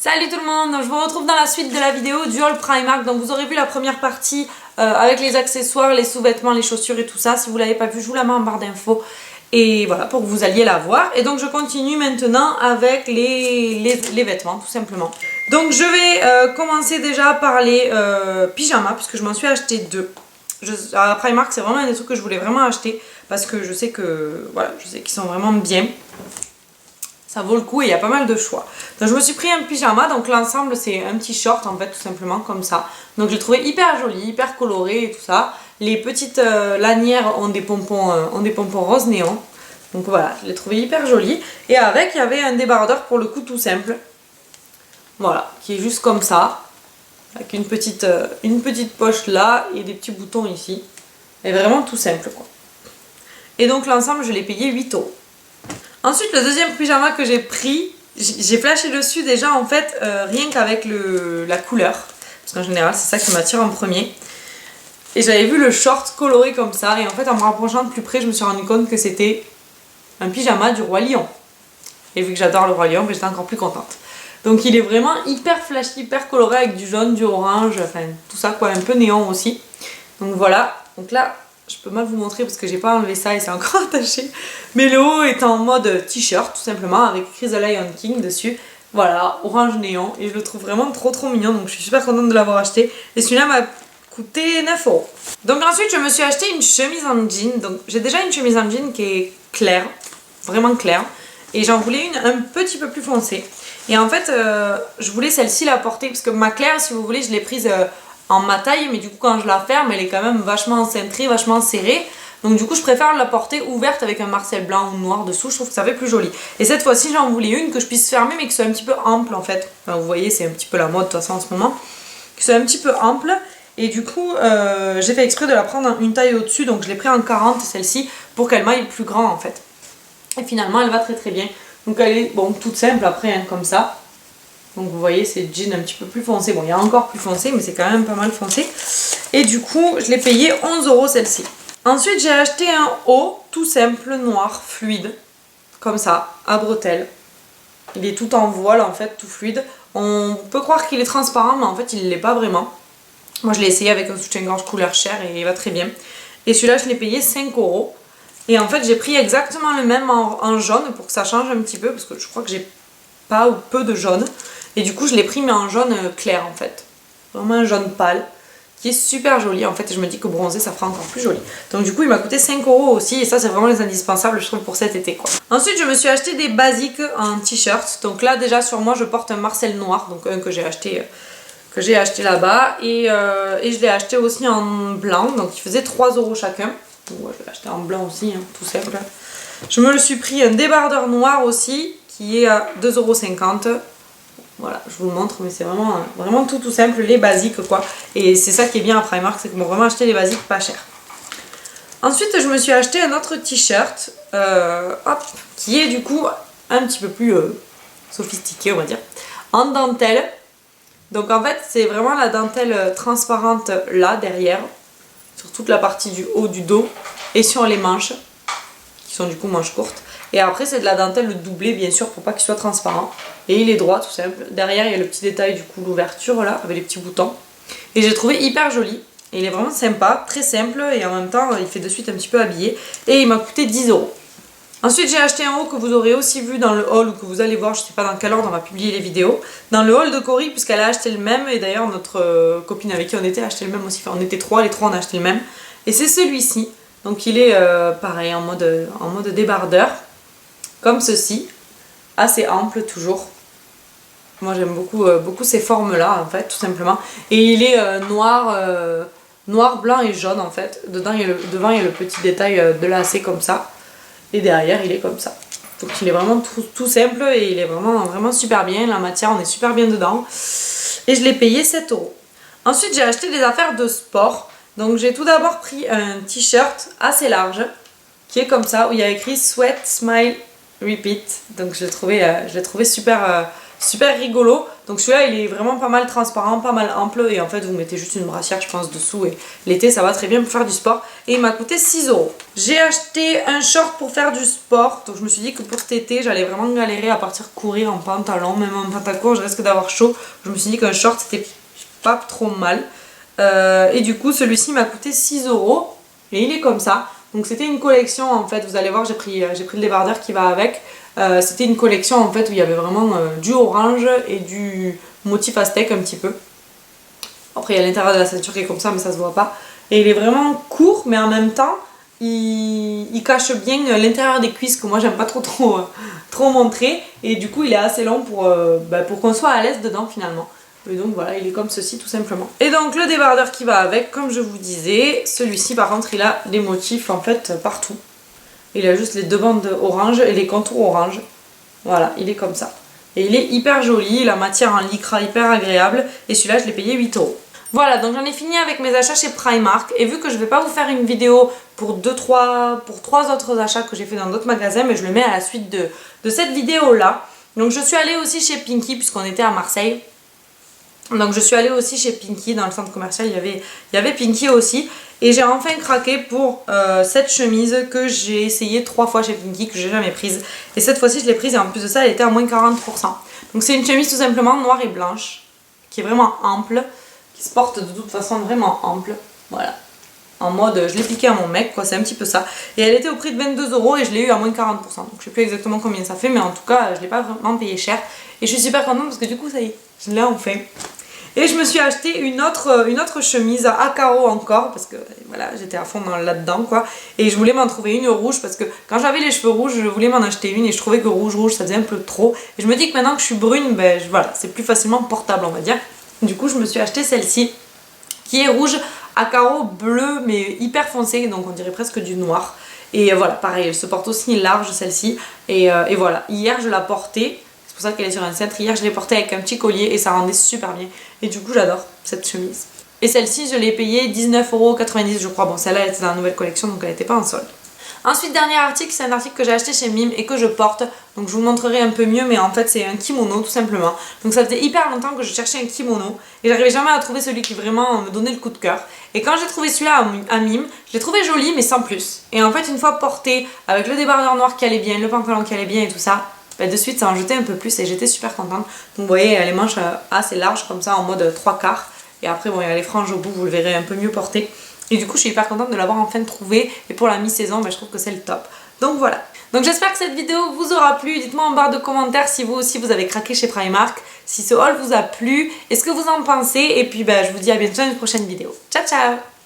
Salut tout le monde, donc je vous retrouve dans la suite de la vidéo du haul Primark. Donc vous aurez vu la première partie avec les accessoires, les sous-vêtements, les chaussures et tout ça. Si vous ne l'avez pas vu, je vous la mets en barre d'infos. Et voilà, pour que vous alliez la voir. Et donc je continue maintenant avec les vêtements, tout simplement. Donc je vais commencer déjà par les pyjamas, puisque je m'en suis acheté deux. À Primark, c'est vraiment un des trucs que je voulais vraiment acheter, parce que je sais que, voilà, je sais qu'ils sont vraiment bien. Ça vaut le coup et il y a pas mal de choix. Donc je me suis pris un pyjama, donc l'ensemble c'est un petit short en fait tout simplement comme ça. Donc je l'ai trouvé hyper joli, hyper coloré et tout ça. Les petites lanières ont des pompons rose néon. Donc voilà, je l'ai trouvé hyper joli. Et avec il y avait un débardeur pour le coup tout simple. Voilà, qui est juste comme ça. Avec une petite poche là et des petits boutons ici. Et vraiment tout simple quoi. Et donc l'ensemble je l'ai payé 8 €. Ensuite, le deuxième pyjama que j'ai pris, j'ai flashé dessus déjà en fait, rien qu'avec la couleur. Parce qu'en général, c'est ça qui m'attire en premier. Et j'avais vu le short coloré comme ça. Et en fait, en me rapprochant de plus près, je me suis rendu compte que c'était un pyjama du Roi Lion. Et vu que j'adore le Roi Lion, j'étais encore plus contente. Donc il est vraiment hyper flashy, hyper coloré avec du jaune, du orange, enfin tout ça quoi, un peu néon aussi. Donc voilà, donc là... Je peux mal vous montrer parce que j'ai pas enlevé ça et c'est encore attaché. Mais le haut est en mode t-shirt tout simplement avec écrit The Lion King dessus. Voilà, orange néon et je le trouve vraiment trop mignon, donc je suis super contente de l'avoir acheté. Et celui-là m'a coûté 9 €. Donc ensuite je me suis acheté une chemise en jean. Donc j'ai déjà une chemise en jean qui est claire, vraiment claire. Et j'en voulais une un petit peu plus foncée. Et en fait je voulais celle-ci la porter parce que ma claire, si vous voulez, je l'ai prise... en ma taille, mais du coup quand je la ferme elle est quand même vachement cintrée, vachement serrée, donc du coup je préfère la porter ouverte avec un marcel blanc ou noir dessous, je trouve que ça fait plus joli. Et cette fois-ci j'en voulais une que je puisse fermer mais qui soit un petit peu ample en fait, enfin, vous voyez c'est un petit peu la mode de toute façon en ce moment, qui soit un petit peu ample, et du coup j'ai fait exprès de la prendre une taille au-dessus, donc je l'ai pris en 40 celle-ci pour qu'elle m'aille plus grand en fait. Et finalement elle va très bien, donc elle est bon toute simple après hein, comme ça. Donc vous voyez c'est jean un petit peu plus foncé, bon il y a encore plus foncé mais c'est quand même pas mal foncé. Et du coup je l'ai payé 11 € celle-ci. Ensuite j'ai acheté un haut tout simple noir fluide, comme ça, à bretelles. Il est tout en voile en fait, tout fluide. On peut croire qu'il est transparent mais en fait il ne l'est pas vraiment. Moi je l'ai essayé avec un soutien-gorge couleur chair et il va très bien. Et celui-là je l'ai payé 5 €. Et en fait j'ai pris exactement le même en jaune pour que ça change un petit peu parce que je crois que j'ai pas ou peu de jaune. Et du coup je l'ai pris mais en jaune clair en fait. Vraiment un jaune pâle qui est super joli en fait, et je me dis que bronzé ça fera encore plus joli. Donc du coup il m'a coûté 5 € aussi, et ça c'est vraiment les indispensables je trouve pour cet été quoi. Ensuite je me suis acheté des basiques en t-shirt. Donc là déjà sur moi je porte un Marcel noir, donc un que j'ai acheté là-bas, et je l'ai acheté aussi en blanc, donc il faisait 3 € chacun. Donc ouais, je l'ai acheté en blanc aussi, hein, tout simple. Je me suis pris un débardeur noir aussi qui est à 2,50 €. Voilà, je vous le montre, mais c'est vraiment tout simple, les basiques quoi. Et c'est ça qui est bien à Primark, c'est qu'ils m'ont vraiment acheté les basiques pas chers. Ensuite, je me suis acheté un autre t-shirt, qui est du coup un petit peu plus sophistiqué, on va dire, en dentelle. Donc en fait, c'est vraiment la dentelle transparente là, derrière, sur toute la partie du haut du dos et sur les manches, qui sont du coup manches courtes. Et après c'est de la dentelle doublée bien sûr pour pas qu'il soit transparent. Et il est droit tout simple. Derrière il y a le petit détail du coup l'ouverture là avec les petits boutons. Et j'ai trouvé hyper joli. Et il est vraiment sympa, très simple et en même temps il fait de suite un petit peu habillé. Et il m'a coûté 10 €. Ensuite j'ai acheté un haut que vous aurez aussi vu dans le haul ou que vous allez voir, je sais pas dans quel ordre on va publier les vidéos. Dans le haul de Cory puisqu'elle a acheté le même, et d'ailleurs notre copine avec qui on était a acheté le même aussi. Enfin on était trois, les trois on a acheté le même. Et c'est celui-ci. Donc il est pareil en mode débardeur. Comme ceci, assez ample toujours. Moi j'aime beaucoup ces formes là en fait tout simplement. Et il est noir, blanc et jaune en fait. Devant il y a le petit détail de lacet comme ça. Et derrière il est comme ça. Donc il est vraiment tout simple et il est vraiment super bien. La matière on est super bien dedans. Et je l'ai payé 7 €. Ensuite j'ai acheté des affaires de sport. Donc j'ai tout d'abord pris un t-shirt assez large qui est comme ça où il y a écrit Sweat, Smile, Repeat. Donc je l'ai trouvé super super rigolo. Donc celui-là il est vraiment pas mal transparent, pas mal ample et en fait vous mettez juste une brassière je pense dessous et l'été ça va très bien pour faire du sport. Et il m'a coûté 6 €. J'ai acheté un short pour faire du sport, donc je me suis dit que pour cet été j'allais vraiment galérer à partir courir en pantalon, même en pantalon je risque d'avoir chaud. Je me suis dit qu'un short c'était pas trop mal. Et du coup celui-ci m'a coûté 6 € et il est comme ça. Donc c'était une collection en fait, vous allez voir j'ai pris le débardeur qui va avec. C'était une collection en fait où il y avait vraiment du orange et du motif aztèque un petit peu. Après il y a l'intérieur de la ceinture qui est comme ça mais ça se voit pas. Et il est vraiment court mais en même temps il cache bien l'intérieur des cuisses que moi j'aime pas trop montrer. Et du coup il est assez long pour qu'on soit à l'aise dedans finalement. Et donc voilà, il est comme ceci tout simplement. Et donc le débardeur qui va avec, comme je vous disais, celui-ci par contre il a des motifs en fait partout. Il a juste les deux bandes orange et les contours orange. Voilà, il est comme ça. Et il est hyper joli, la matière en lycra hyper agréable. Et celui-là je l'ai payé 8 €. Voilà, donc j'en ai fini avec mes achats chez Primark. Et vu que je ne vais pas vous faire une vidéo pour trois autres achats que j'ai fait dans d'autres magasins, mais je le mets à la suite de cette vidéo là. Donc je suis allée aussi chez Pinky puisqu'on était à Marseille. Donc je suis allée aussi chez Pinky, dans le centre commercial, il y avait Pinky aussi. Et j'ai enfin craqué pour cette chemise que j'ai essayé 3 fois chez Pinky, que j'ai jamais prise. Et cette fois-ci je l'ai prise et en plus de ça elle était à moins 40%. Donc c'est une chemise tout simplement noire et blanche, qui est vraiment ample, qui se porte de toute façon vraiment ample. Voilà. En mode, je l'ai piqué à mon mec, quoi, c'est un petit peu ça. Et elle était au prix de 22 € et je l'ai eu à moins 40%. Donc je sais plus exactement combien ça fait, mais en tout cas je l'ai pas vraiment payé cher. Et je suis super contente parce que du coup ça y est, je l'ai enfin. Et je me suis acheté une autre chemise à carreaux encore parce que voilà, j'étais à fond là-dedans quoi. Et je voulais m'en trouver une rouge parce que quand j'avais les cheveux rouges, je voulais m'en acheter une et je trouvais que rouge ça faisait un peu trop. Et je me dis que maintenant que je suis brune, ben voilà, c'est plus facilement portable on va dire. Du coup je me suis acheté celle-ci qui est rouge à carreaux bleu mais hyper foncé, donc on dirait presque du noir. Et voilà, pareil, elle se porte aussi large celle-ci. Et voilà, hier je la portais. C'est pour ça qu'elle est sur un cintre. Hier je l'ai portée avec un petit collier et ça rendait super bien. Et du coup j'adore cette chemise. Et celle-ci je l'ai payée 19,90 € je crois. Bon celle-là elle était dans la nouvelle collection donc elle n'était pas en solde. Ensuite dernier article, c'est un article que j'ai acheté chez Mime et que je porte. Donc je vous montrerai un peu mieux mais en fait c'est un kimono tout simplement. Donc ça faisait hyper longtemps que je cherchais un kimono et j'arrivais jamais à trouver celui qui vraiment me donnait le coup de cœur. Et quand j'ai trouvé celui-là à Mime, je l'ai trouvé joli mais sans plus. Et en fait une fois porté avec le débardeur noir qui allait bien, le pantalon qui allait bien et tout ça, bah de suite ça en jetait un peu plus et j'étais super contente. Donc vous voyez les manches assez larges comme ça en mode 3/4 et après bon il y a les franges au bout, vous le verrez un peu mieux porté. Et du coup je suis hyper contente de l'avoir enfin trouvé et pour la mi-saison bah, je trouve que c'est le top. Donc voilà. Donc j'espère que cette vidéo vous aura plu. Dites-moi en barre de commentaires si vous aussi vous avez craqué chez Primark, si ce haul vous a plu et ce que vous en pensez. Et puis bah, je vous dis à bientôt dans une prochaine vidéo. Ciao ciao.